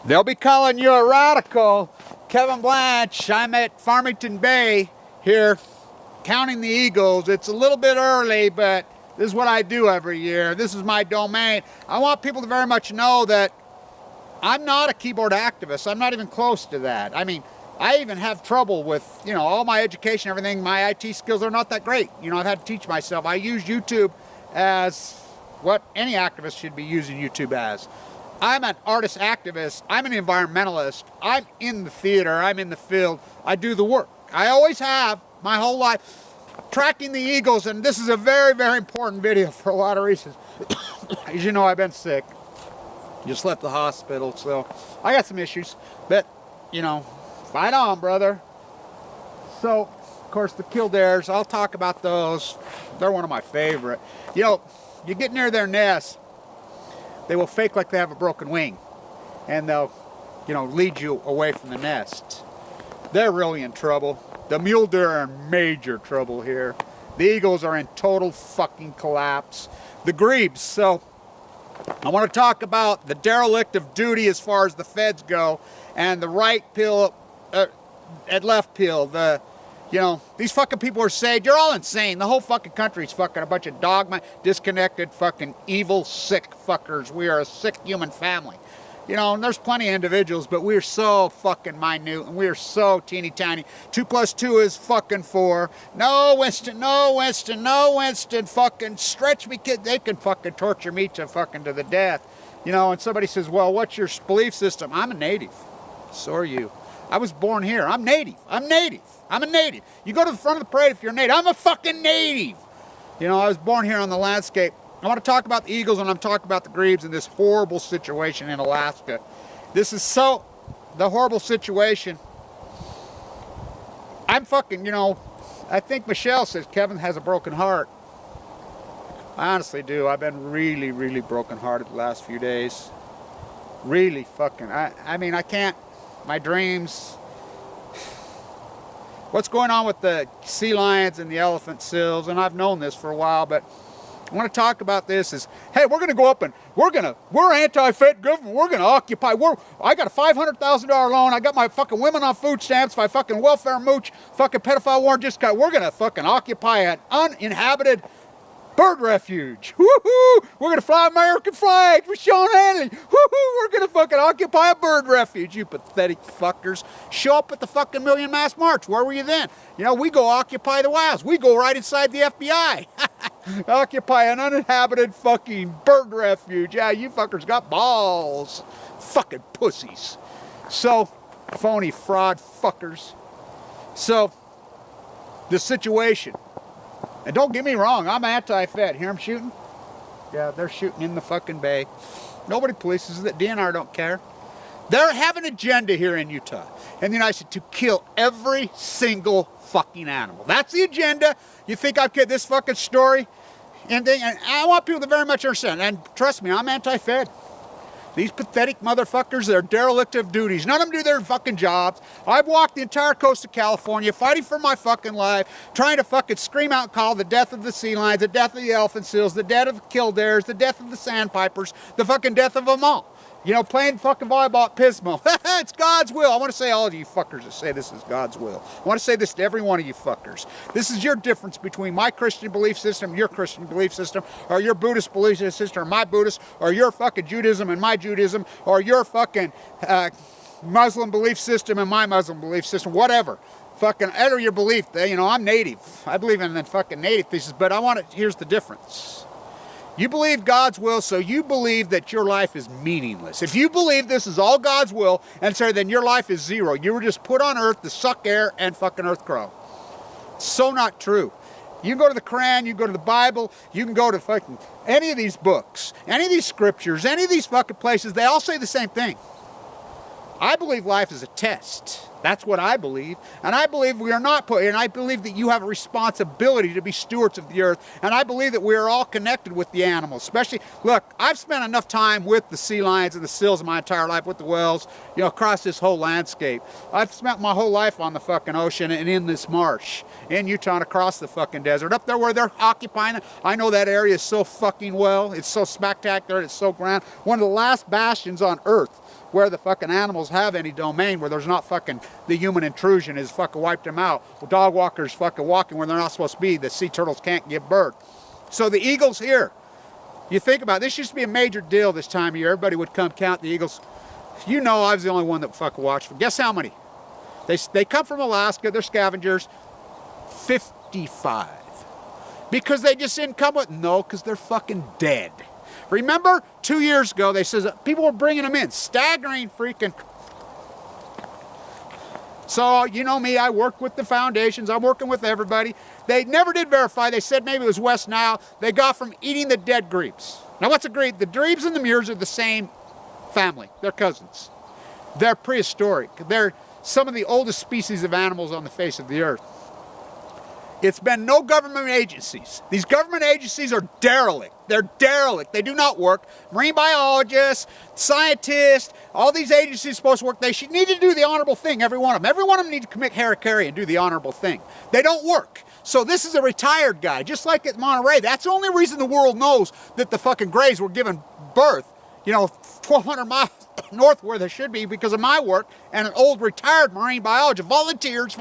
They'll be calling you a radical. Kevin Blanche, I'm at Farmington Bay here counting the eagles. It's a little bit early, but this is what I do every year. This is my domain. I want people to very much know that I'm not a keyboard activist. I'm not even close to that. I mean, I even have trouble with, you know, all my education, everything. My IT skills are not that great. You know, I've had to teach myself. I use YouTube as what any activist should be using YouTube as. I'm an artist activist. I'm an environmentalist. I'm in the theater. I'm in the field. I do the work. I always have my whole life. Tracking the eagles, and this is a very, very important video for a lot of reasons. As you know, I've been sick. Just left the hospital, so I got some issues. But, you know, fight on, brother. So, of course, the kildares, I'll talk about those. They're one of my favorite. You know, you get near their nest, they will fake like they have a broken wing. And they'll, you know, lead you away from the nest. They're really in trouble. The mule deer are in major trouble here. The eagles are in total fucking collapse. The grebes, so I want to talk about the derelict of duty as far as the feds go, and the right pill and left pill. You know, these fucking people are saying, you're all insane. The whole fucking country's fucking a bunch of dogma, disconnected, fucking evil, sick fuckers. We are a sick human family. You know, and there's plenty of individuals, but we're so fucking minute, and we're so teeny tiny. 2 + 2 is fucking 4. No, Winston, no, Winston, no, Winston. Fucking stretch me, kid. They can fucking torture me to fucking to the death. You know, and somebody says, well, what's your belief system? I'm a native. So are you. I was born here. I'm native. I'm native. I'm a native. You go to the front of the parade if you're a native. I'm a fucking native. You know, I was born here on the landscape. I want to talk about the eagles, and I'm talking about the grebes and this horrible situation in Alaska. This is the horrible situation. I'm fucking, you know, I think Michelle says Kevin has a broken heart. I honestly do. I've been really, really brokenhearted the last few days. Really fucking, I mean, I can't, my dreams. What's going on with the sea lions and the elephant seals, and I've known this for a while, but I want to talk about this is, hey, we're going to go up and we're anti-Fed government. We're going to occupy. I got a $500,000 loan. I got my fucking women on food stamps, my fucking welfare mooch, fucking pedophile warrant just got. We're going to fucking occupy an uninhabited bird refuge. Woohoo! We're going to fly American flags with Sean Hannity. Woohoo! We're going to fucking occupy a bird refuge, you pathetic fuckers. Show up at the fucking Million Mass March. Where were you then? You know, we go occupy the wilds. We go right inside the FBI. Occupy an uninhabited fucking bird refuge. Yeah, you fuckers got balls. Fucking pussies. So, phony fraud fuckers. So, the situation. And don't get me wrong, I'm anti-Fed. Hear them shooting? Yeah, they're shooting in the fucking bay. Nobody polices it. DNR don't care. They have an agenda here in Utah, in the United States, to kill every single fucking animal. That's the agenda. You think I've got this fucking story? And I want people to very much understand. And trust me, I'm anti-Fed. These pathetic motherfuckers, they're derelict of duties. None of them do their fucking jobs. I've walked the entire coast of California fighting for my fucking life, trying to fucking scream out and call the death of the sea lions, the death of the elephant seals, the death of the kildares, the death of the sandpipers, the fucking death of them all. You know, playing fucking volleyball at Pismo. It's God's will. I want to say all of you fuckers that say this is God's will. I want to say this to every one of you fuckers. This is your difference between my Christian belief system, your Christian belief system, or your Buddhist belief system, or my Buddhist, or your fucking Judaism and my Judaism, or your fucking Muslim belief system and my Muslim belief system, whatever. Fucking, utter your belief. You know, I'm native. I believe in the fucking native thesis, but here's the difference. You believe God's will, so you believe that your life is meaningless. If you believe this is all God's will, and so then your life is zero. You were just put on earth to suck air and fucking earth crow. So not true. You can go to the Quran, you can go to the Bible, you can go to fucking any of these books, any of these scriptures, any of these fucking places, they all say the same thing. I believe life is a test. That's what I believe. And I believe we are not put, and I believe that you have a responsibility to be stewards of the earth. And I believe that we are all connected with the animals. Especially, look, I've spent enough time with the sea lions and the seals in my entire life, with the whales, you know, across this whole landscape. I've spent my whole life on the fucking ocean and in this marsh, in Utah and across the fucking desert. Up there where they're occupying it, I know that area is so fucking well. It's so spectacular. It's so grand. One of the last bastions on earth where the fucking animals have any domain, where there's not fucking the human intrusion has fucking wiped them out. Well, dog walkers fucking walking where they're not supposed to be. The sea turtles can't give birth. So the eagles here, you think about it, this used to be a major deal this time of year. Everybody would come count the eagles. You know I was the only one that fucking watched. But guess how many? They come from Alaska. They're scavengers. 55. Because they just didn't come with, no, because they're fucking dead. Remember 2 years ago, they said people were bringing them in, staggering freaking. So, you know me, I work with the foundations, I'm working with everybody. They never did verify, they said maybe it was West Nile. They got from eating the dead grebes. Now what's a grebe? The grebes and the mures are the same family, they're cousins. They're prehistoric, they're some of the oldest species of animals on the face of the earth. It's been no government agencies. These government agencies are derelict. They're derelict. They do not work. Marine biologists, scientists, all these agencies are supposed to work. They should need to do the honorable thing, every one of them. Every one of them need to commit harakiri and do the honorable thing. They don't work. So this is a retired guy, just like at Monterey. That's the only reason the world knows that the fucking Greys were given birth, you know, 1,200 miles north where they should be because of my work and an old retired marine biologist. Volunteers.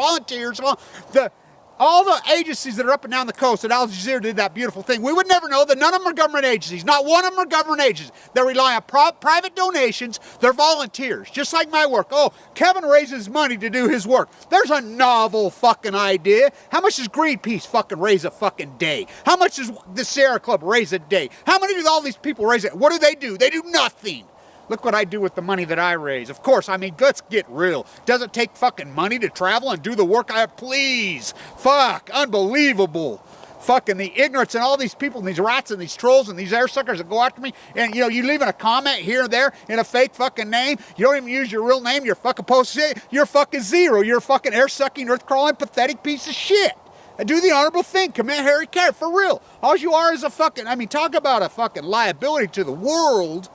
All the agencies that are up and down the coast that Al Jazeera did that beautiful thing, we would never know that none of them are government agencies. Not one of them are government agencies. They rely on private donations. They're volunteers, just like my work. Oh, Kevin raises money to do his work. There's a novel fucking idea. How much does Greenpeace fucking raise a fucking day? How much does the Sierra Club raise a day? How many do all these people raise it? What do? They do nothing. Look what I do with the money that I raise. Of course, I mean, let's get real. Does it take fucking money to travel and do the work I have? Please. Fuck. Unbelievable. Fucking the ignorance and all these people and these rats and these trolls and these air suckers that go after me. And, you know, you leaving a comment here and there in a fake fucking name. You don't even use your real name. You're fucking posting. You're fucking zero. You're a fucking air-sucking, earth-crawling, pathetic piece of shit. And do the honorable thing. Commit harakiri. For real. All you are is a fucking, I mean, talk about a fucking liability to the world.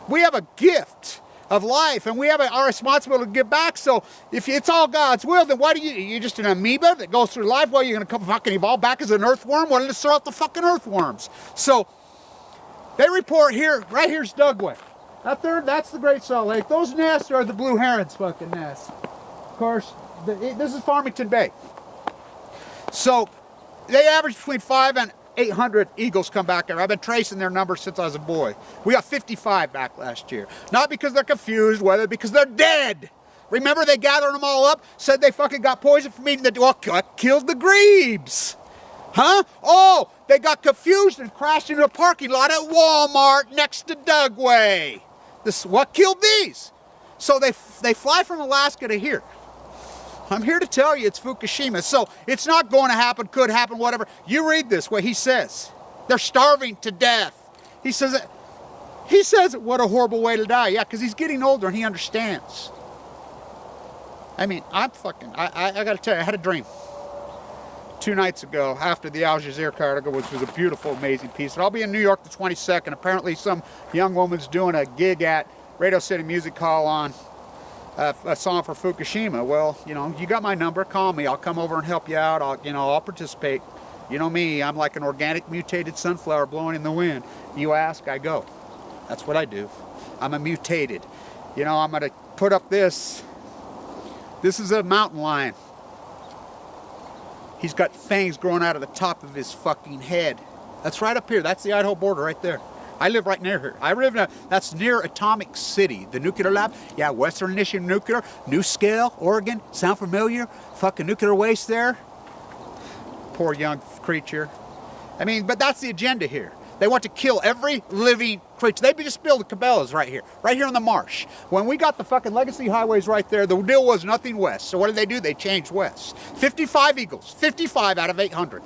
We have a gift of life, and we have our responsibility to give back. So if it's all God's will, then why do you're just an amoeba that goes through life? Well, you're going to come fucking evolve back as an earthworm? Well, let's throw out the fucking earthworms. So they report here, right here's Dugway. That's the Great Salt Lake. Those nests are the blue herons fucking nests. Of course, this is Farmington Bay. So they average between 500 and 800 eagles come back there. I've been tracing their numbers since I was a boy. We got 55 back last year. Not because they're confused, whether because they're dead. Remember they gathered them all up, said they fucking got poisoned from eating the, well, killed the grebes. Huh? Oh, they got confused and crashed into a parking lot at Walmart next to Dugway. What killed these? So they fly from Alaska to here. I'm here to tell you it's Fukushima. So it's not going to happen, could happen, whatever. You read this, what he says. They're starving to death. He says, what a horrible way to die. Yeah, because he's getting older and he understands. I mean, I got to tell you, I had a dream 2 nights ago after the Al Jazeera article, which was a beautiful, amazing piece. And I'll be in New York the 22nd. Apparently some young woman's doing a gig at Radio City Music Hall on a song for Fukushima. Well, you know, you got my number, call me, I'll come over and help you out, I'll participate. You know me, I'm like an organic mutated sunflower blowing in the wind. You ask, I go. That's what I do. I'm a mutated. You know, I'm gonna put up this. This is a mountain lion. He's got fangs growing out of the top of his fucking head. That's right up here, that's the Idaho border right there. I live right near here. I live that's near Atomic City, the nuclear lab. Yeah, Western Initiative Nuclear, New Scale, Oregon. Sound familiar? Fucking nuclear waste there. Poor young creature. I mean, but that's the agenda here. They want to kill every living creature. They just built the Cabela's right here in the marsh. When we got the fucking legacy highways right there, the deal was nothing west. So what did? They changed west. 55 eagles, 55 out of 800.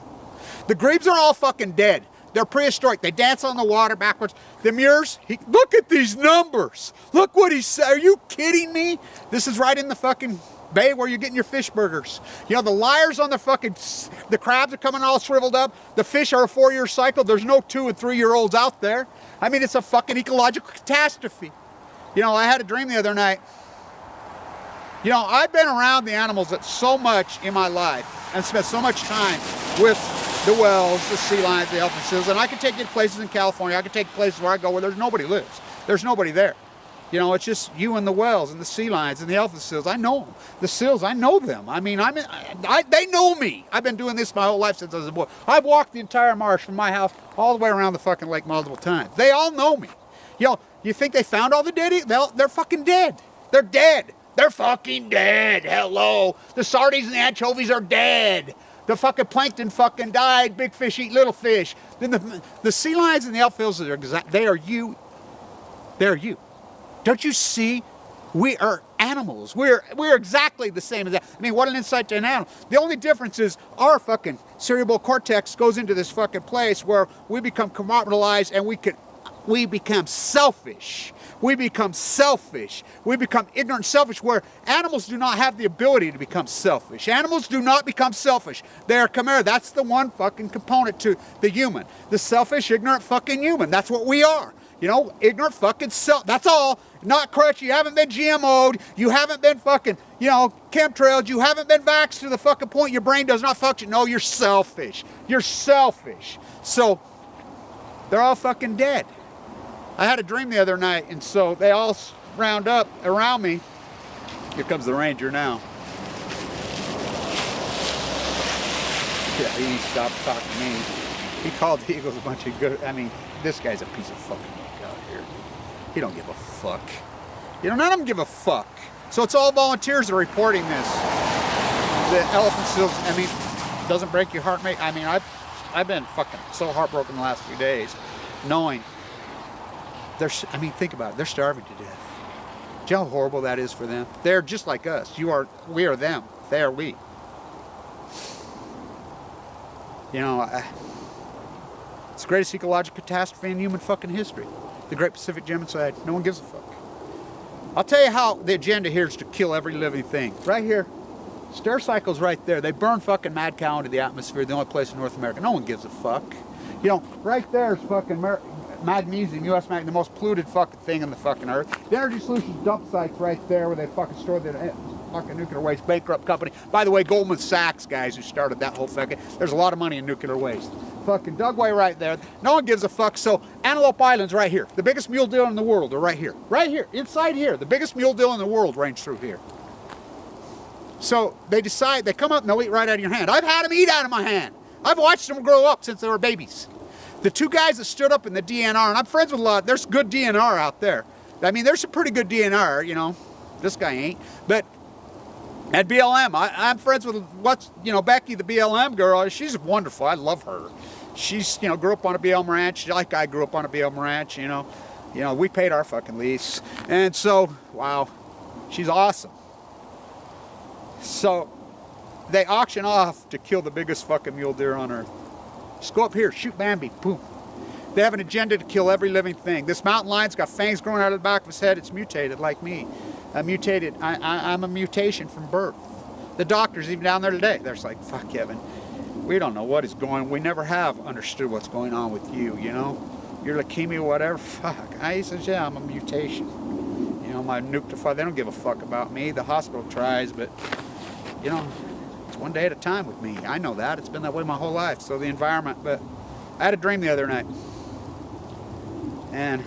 The grebes are all fucking dead. They're prehistoric. They dance on the water backwards. The mures, look at these numbers. Look what he said. Are you kidding me? This is right in the fucking bay where you're getting your fish burgers. You know, the lyres on the fucking, the crabs are coming all shriveled up. The fish are a 4-year cycle. There's no 2- and 3-year-olds out there. I mean, it's a fucking ecological catastrophe. You know, I had a dream the other night. You know, I've been around the animals so much in my life and spent so much time with the whales, the sea lions, the elephant seals, and I can take you to places in California, I can take places where I go where there's nobody lives. There's nobody there. You know, it's just you and the whales and the sea lions and the elephant seals. I know them. The seals, I know them. I mean, they know me. I've been doing this my whole life since I was a boy. I've walked the entire marsh from my house all the way around the fucking lake multiple times. They all know me. You know, you think they found all the dead? They're fucking dead. They're dead. They're fucking dead. Hello. The sardines and the anchovies are dead. The fucking plankton fucking died. Big fish eat little fish. Then the sea lions and the elf seals, they are you. They're you. Don't you see? We are animals. We're exactly the same as that. I mean, what an insight to an animal. The only difference is our fucking cerebral cortex goes into this fucking place where we become compartmentalized and we become selfish. We become selfish. We become ignorant and selfish, where animals do not have the ability to become selfish. Animals do not become selfish. They are chimera. That's the one fucking component to the human. The selfish, ignorant fucking human. That's what we are. You know, ignorant fucking self. That's all. Not correct. You haven't been GMO'd. You haven't been fucking, you know, chemtrailed. You haven't been vaxxed to the fucking point your brain does not function. No, you're selfish. You're selfish. So, they're all fucking dead. I had a dream the other night, and so they all round up around me. Here comes the ranger now. Yeah, he stopped talking to me. He called the Eagles a bunch of good. I mean, this guy's a piece of fucking out here. He don't give a fuck. You know, none of them give a fuck. So it's all volunteers that are reporting this. The elephant seals. I mean, doesn't break your heart, mate. I mean, I've been fucking so heartbroken the last few days, knowing. I mean, think about it. They're starving to death. Do you know how horrible that is for them? They're just like us. We are them. They are we. You know, it's the greatest ecological catastrophe in human fucking history. The Great Pacific Genocide. No one gives a fuck. I'll tell you how the agenda here is to kill every living thing. Right here. Stir cycles right there. They burn fucking mad cow into the atmosphere. The only place in North America. No one gives a fuck. You know, right there is fucking magnesium, U.S. magnesium, the most polluted fucking thing on the fucking earth. The Energy Solutions dump site's right there where they fucking store their fucking nuclear waste. Bankrupt company. By the way, Goldman Sachs guys who started that whole fucking, there's a lot of money in nuclear waste. Fucking Dugway right there. No one gives a fuck. So Antelope Island's right here. The biggest mule deal in the world are right here. Right here. Inside here. The biggest mule deal in the world range through here. So they decide, they come up and they'll eat right out of your hand. I've had them eat out of my hand. I've watched them grow up since they were babies. The two guys that stood up in the DNR, and I'm friends with a lot, there's good DNR out there. I mean, there's some pretty good DNR, you know. This guy ain't. But at BLM, I'm friends with, Becky, the BLM girl. She's wonderful. I love her. She's, grew up on a BLM ranch, like I grew up on a BLM ranch, you know. We paid our fucking lease. And so, wow, she's awesome. So, they auction off to kill the biggest fucking mule deer on earth. Just go up here, shoot Bambi, boom. They have an agenda to kill every living thing. This mountain lion's got fangs growing out of the back of his head. It's mutated like me. I'm a mutation from birth. The doctors, even down there today, they're just like, fuck, Kevin, we don't know what is going on. We never have understood what's going on with you, you know? Your leukemia, whatever, fuck. He says, yeah, I'm a mutation. You know, my nuclear, they don't give a fuck about me. The hospital tries, but, it's one day at a time with me. I know that. It's been that way my whole life. So the environment, but I had a dream the other night. And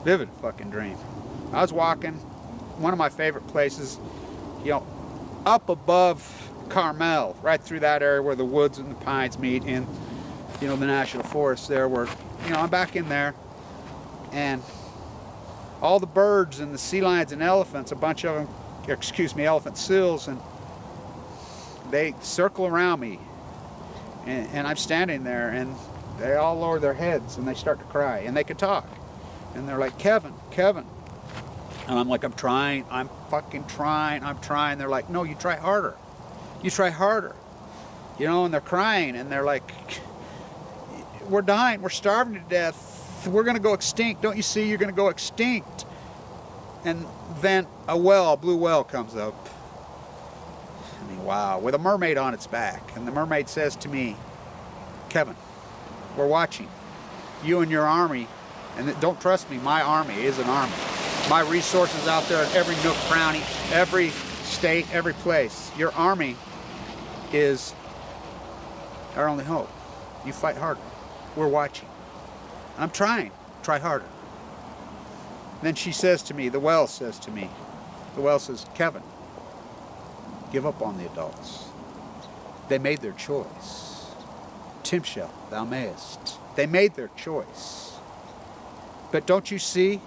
vivid fucking dream. I was walking, one of my favorite places, up above Carmel, right through that area where the woods and the pines meet in, the national forest there where, I'm back in there. And all the birds and the sea lions and elephants, a bunch of them, elephant seals, and they circle around me, and I'm standing there, and they all lower their heads, and they start to cry, and they can talk, and they're like, Kevin, Kevin, and I'm like, I'm trying, I'm fucking trying, I'm trying. They're like, no, you try harder, you try harder, and they're crying, and they're like, we're dying, we're starving to death, we're gonna go extinct, don't you see, you're gonna go extinct. And then a blue whale comes up. I mean, wow, with a mermaid on its back. And the mermaid says to me, Kevin, we're watching. You and your army, and don't trust me, my army is an army. My resources out there in every nook, cranny, every state, every place. Your army is our only hope. You fight harder. We're watching. I'm trying. Try harder. then she says to me, the well says to me, the well says, Kevin, give up on the adults. They made their choice. Tim shall, thou mayest. They made their choice. But don't you see?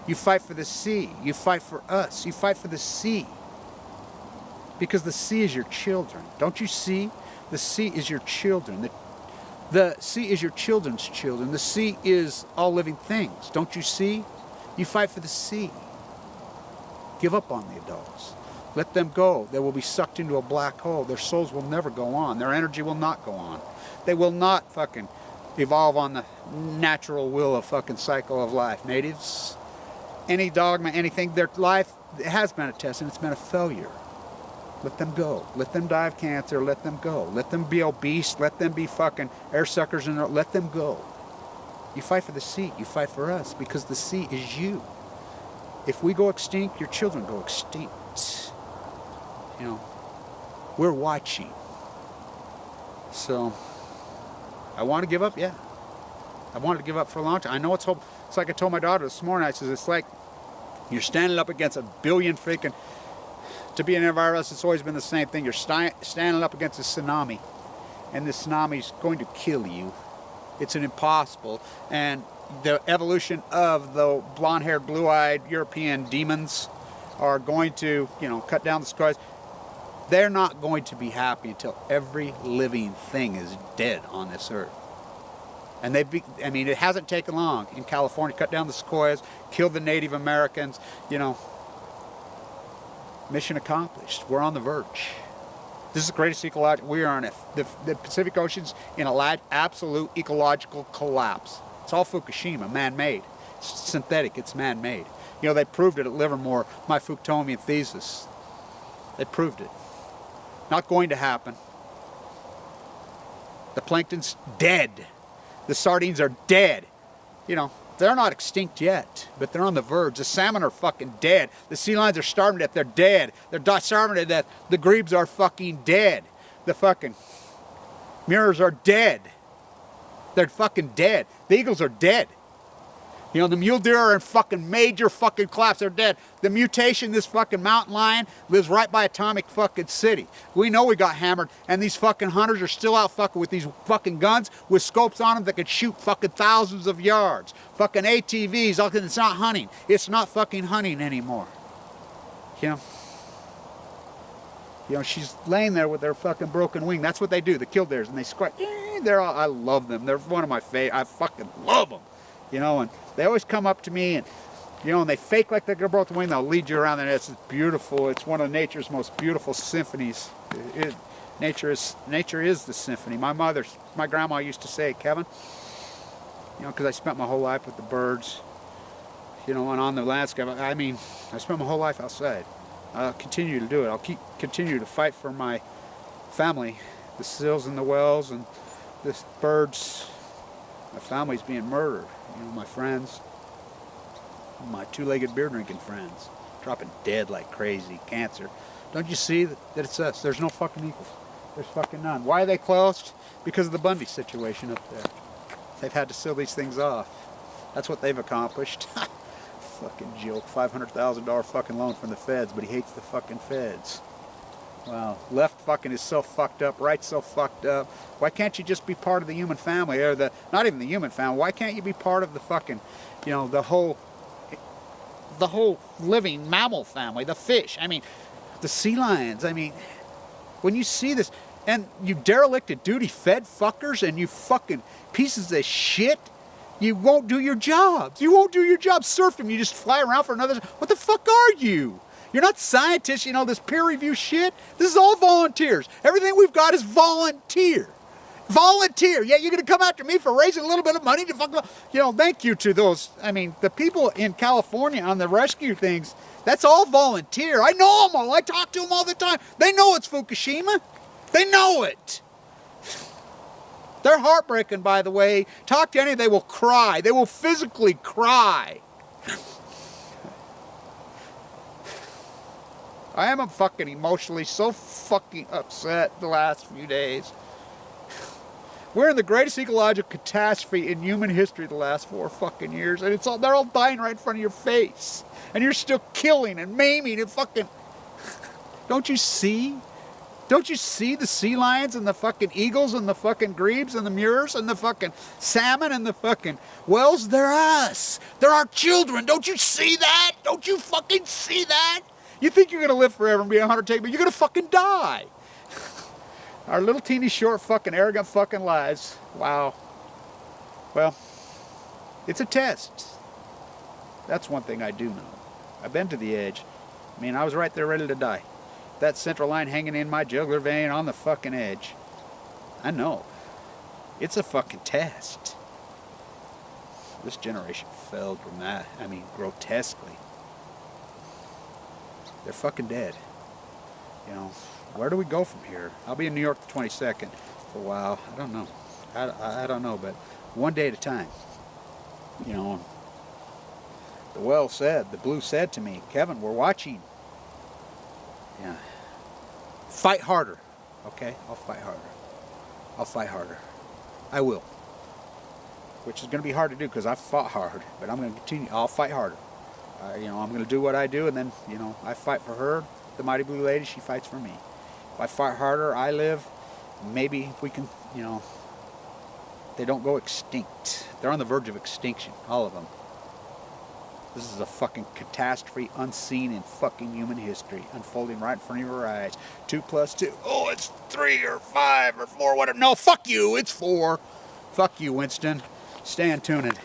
You fight for the sea. You fight for us. You fight for the sea. Because the sea is your children. Don't you see? The sea is your children. The sea is your children's children. The sea is all living things. Don't you see? You fight for the sea. Give up on the adults. Let them go. They will be sucked into a black hole. Their souls will never go on. Their energy will not go on. They will not fucking evolve on the natural will of fucking cycle of life. Natives, any dogma, anything, their life has been a test and it's been a failure. Let them go. Let them die of cancer. Let them go. Let them be obese. Let them be fucking air suckers. And let them go. You fight for the sea. You fight for us because the sea is you. If we go extinct, your children go extinct. You know, we're watching. So, I want to give up? Yeah. I wanted to give up for a long time. I know it's hope. It's like I told my daughter this morning. I said, it's like you're standing up against a billion freaking... To be an environmentalist, it's always been the same thing. You're standing up against a tsunami, and this tsunami is going to kill you. It's an impossible. And the evolution of the blonde-haired, blue-eyed European demons are going to, you know, cut down the skies. They're not going to be happy until every living thing is dead on this earth. And I mean, it hasn't taken long in California. Cut down the sequoias, killed the Native Americans, you know. Mission accomplished. We're on the verge. This is the greatest ecological. We are in the Pacific Ocean's in a absolute ecological collapse. It's all Fukushima, man-made. It's synthetic. It's man-made. You know, they proved it at Livermore. My Fukutomian thesis. They proved it. Not going to happen. The plankton's dead. The sardines are dead. You know. They're not extinct yet, but they're on the verge. The salmon are fucking dead. The sea lions are starving to death. They're dead. They're starving to death. The grebes are fucking dead. The fucking mirrors are dead. They're fucking dead. The eagles are dead. You know, the mule deer are in fucking major fucking collapse. They're dead. The mutation, this fucking mountain lion, lives right by Atomic fucking City. We know we got hammered, and these fucking hunters are still out fucking with these fucking guns with scopes on them that could shoot fucking thousands of yards. Fucking ATVs. It's not hunting. It's not fucking hunting anymore. You know, she's laying there with their fucking broken wing. That's what they do. The killdeers, and they squat. I love them. They're one of my favorite. I fucking love them. You know, and they always come up to me and, you know, and they fake like they're broken wing. They'll lead you around and it's beautiful. It's one of nature's most beautiful symphonies. Nature is the symphony. My grandma used to say, Kevin, you know, because I spent my whole life with the birds, you know, and on the landscape. I mean, I spent my whole life outside. I'll continue to do it. I'll continue to fight for my family, the seals and the whales and the birds. My family's being murdered. You know, my friends, my two-legged beer-drinking friends, dropping dead like crazy, cancer. Don't you see that it's us? There's no fucking equals. There's fucking none. Why are they closed? Because of the Bundy situation up there. They've had to seal these things off. That's what they've accomplished. Fucking joke. $500,000 fucking loan from the feds, but he hates the fucking feds. Wow. Left fucking is so fucked up. Right so fucked up. Why can't you just be part of the human family? Or not even the human family. Why can't you be part of the fucking, you know, the whole living mammal family? The fish. I mean, the sea lions. I mean, when you see this, and you derelict duty fed fuckers and you fucking pieces of shit, you won't do your jobs. You won't do your job. Serfdom. You just fly around for another. What the fuck are you? You're not scientists, you know, this peer review shit. This is all volunteers. Everything we've got is volunteer. Volunteer. Yeah, you're going to come after me for raising a little bit of money to fuck, you know, thank you to those. I mean, the people in California on the rescue things, that's all volunteer. I know them all. I talk to them all the time. They know it's Fukushima. They know it. They're heartbreaking, by the way. Talk to any, they will cry. They will physically cry. I am fucking emotionally so fucking upset the last few days. We're in the greatest ecological catastrophe in human history the last 4 fucking years, and they're all dying right in front of your face. And you're still killing and maiming and fucking... Don't you see? Don't you see the sea lions and the fucking eagles and the fucking grebes and the mures and the fucking salmon and the fucking whales? They're us. They're our children. Don't you see that? Don't you fucking see that? You think you're gonna live forever and be 100 but you're gonna fucking die. Our little teeny short fucking arrogant fucking lives. Wow. Well, it's a test. That's one thing I do know. I've been to the edge. I mean, I was right there ready to die. That central line hanging in my jugular vein on the fucking edge. I know. It's a fucking test. This generation failed grotesquely. They're fucking dead. You know, where do we go from here? I'll be in New York the 22nd for a while. I don't know. I don't know, but one day at a time. You know, the Blue said to me, Kevin, we're watching. Yeah. Fight harder. Okay? I'll fight harder. I'll fight harder. I will. Which is going to be hard to do because I fought hard. But I'm going to continue. I'll fight harder. You know, I'm going to do what I do, and then, you know, I fight for her, the mighty blue lady, she fights for me. If I fight harder, I live, maybe we can, you know, they don't go extinct. They're on the verge of extinction, all of them. This is a fucking catastrophe unseen in fucking human history, unfolding right in front of your eyes. 2 + 2. Oh, it's 3 or 5 or 4, whatever. No, fuck you, it's 4. Fuck you, Winston. Stay tuned.